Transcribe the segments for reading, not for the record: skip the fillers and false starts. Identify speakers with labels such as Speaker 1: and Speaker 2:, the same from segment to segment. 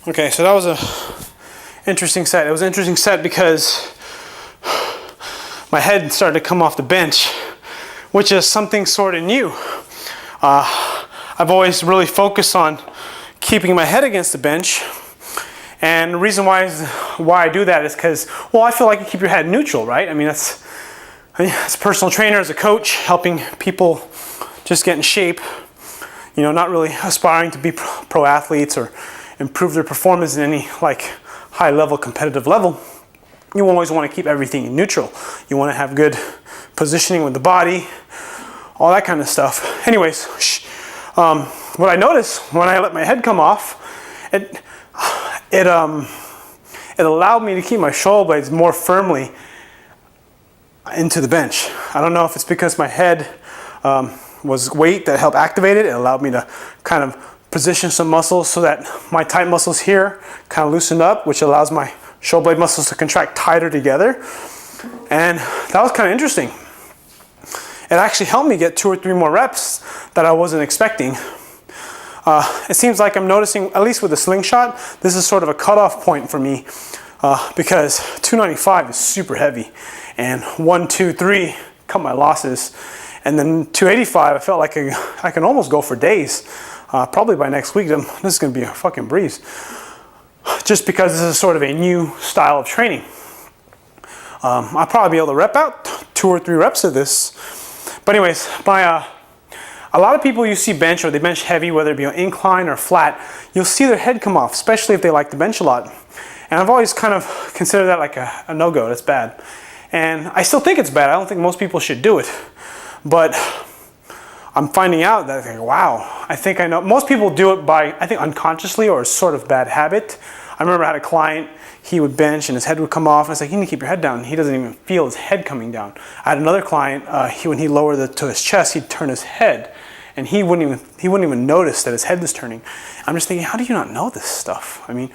Speaker 1: Okay, so that was a interesting set. It was an interesting set because my head started to come off the bench, which is something sort of new. I've always really focused on keeping my head against the bench, and the reason why I do that is because, well, I feel like you keep your head neutral, right? I mean, as a personal trainer, as a coach, helping people just get in shape, you know, not really aspiring to be pro athletes or improve their performance in any like high level competitive level. You always want to keep everything neutral. You want to have good positioning with the body, all that kind of stuff. Anyways, what I noticed when I let my head come off, it allowed me to keep my shoulder blades more firmly into the bench. I don't know if it's because my head was weight that helped activate it. It allowed me to kind of position some muscles so that my tight muscles here kind of loosened up, which allows my shoulder blade muscles to contract tighter together. And that was kind of interesting. It actually helped me get 2 or 3 more reps that I wasn't expecting. It seems like I'm noticing, at least with the slingshot, this is sort of a cutoff point for me because 295 is super heavy, and 1, 2, 3 cut my losses, and then 285 I felt like I can almost go for days. Probably by next week, this is going to be a fucking breeze. Just because this is sort of a new style of training. I'll probably be able to rep out 2 or 3 reps of this. But anyways, a lot of people you see bench, or they bench heavy, whether it be on incline or flat, you'll see their head come off, especially if they like to bench a lot. And I've always kind of considered that like a no-go. That's bad. And I still think it's bad. I don't think most people should do it. But I'm finding out that, like, wow, I think I know. Most people do it by, I think, unconsciously or sort of bad habit. I remember I had a client, he would bench and his head would come off. I was like, you need to keep your head down. He doesn't even feel his head coming down. I had another client, when he lowered it to his chest, he'd turn his head, and he wouldn't even notice that his head was turning. I'm just thinking, how do you not know this stuff? I mean,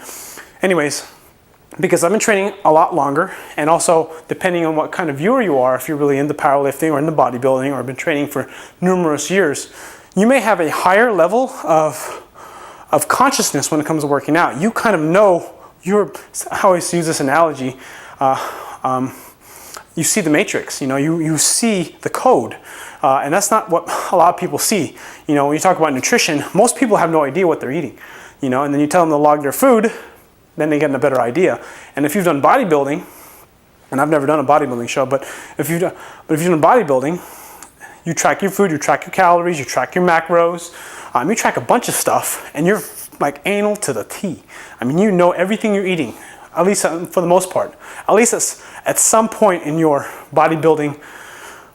Speaker 1: anyways, because I've been training a lot longer, and also depending on what kind of viewer you are, if you're really into powerlifting or into bodybuilding or have been training for numerous years, you may have a higher level of consciousness when it comes to working out. You kind of know, I always use this analogy, you see the matrix, you know, you see the code, and that's not what a lot of people see. You know, when you talk about nutrition, most people have no idea what they're eating, you know, and then you tell them to log their food, then they get a better idea. And if you've done bodybuilding, and I've never done a bodybuilding show, but if you've done bodybuilding, you track your food, you track your calories, you track your macros, you track a bunch of stuff, and you're like anal to the T. I mean, you know everything you're eating, at least for the most part. At least at some point in your bodybuilding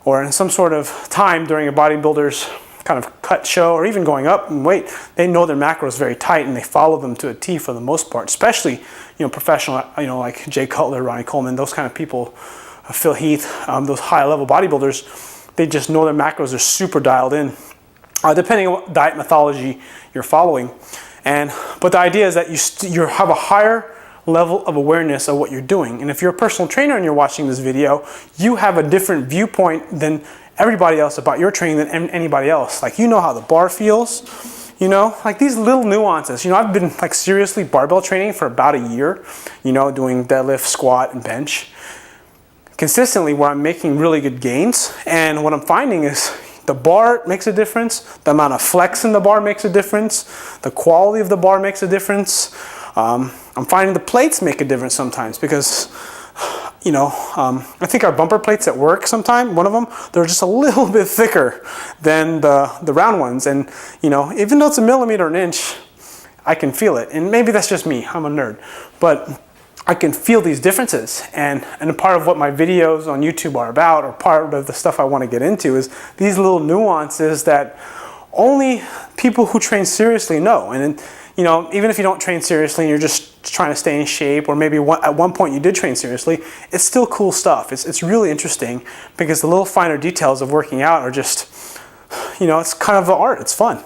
Speaker 1: or in some sort of time during a bodybuilder's kind of cut show, or even going up in weight, they know their macros very tight and they follow them to a T for the most part, especially, you know, professional, you know, like Jay Cutler, Ronnie Coleman, those kind of people, Phil Heath, those high level bodybuilders, they just know their macros are super dialed in, depending on what diet methodology you're following. But the idea is that you have a higher level of awareness of what you're doing. And if you're a personal trainer and you're watching this video, you have a different viewpoint than everybody else about your training than anybody else. Like, you know how the bar feels, you know, like these little nuances. You know, I've been like seriously barbell training for about a year, you know, doing deadlift, squat, and bench consistently, where I'm making really good gains. And what I'm finding is the bar makes a difference, the amount of flex in the bar makes a difference, the quality of the bar makes a difference. I'm finding the plates make a difference sometimes because, you know, I think our bumper plates at work sometime, one of them, they're just a little bit thicker than the round ones. And, you know, even though it's a millimeter, an inch, I can feel it. And maybe that's just me, I'm a nerd. But I can feel these differences. And a part of what my videos on YouTube are about, or part of the stuff I want to get into, is these little nuances that only people who train seriously know. And, you know, even if you don't train seriously and you're just trying to stay in shape, or maybe at one point you did train seriously, it's still cool stuff. It's really interesting because the little finer details of working out are just, you know, it's kind of an art. It's fun.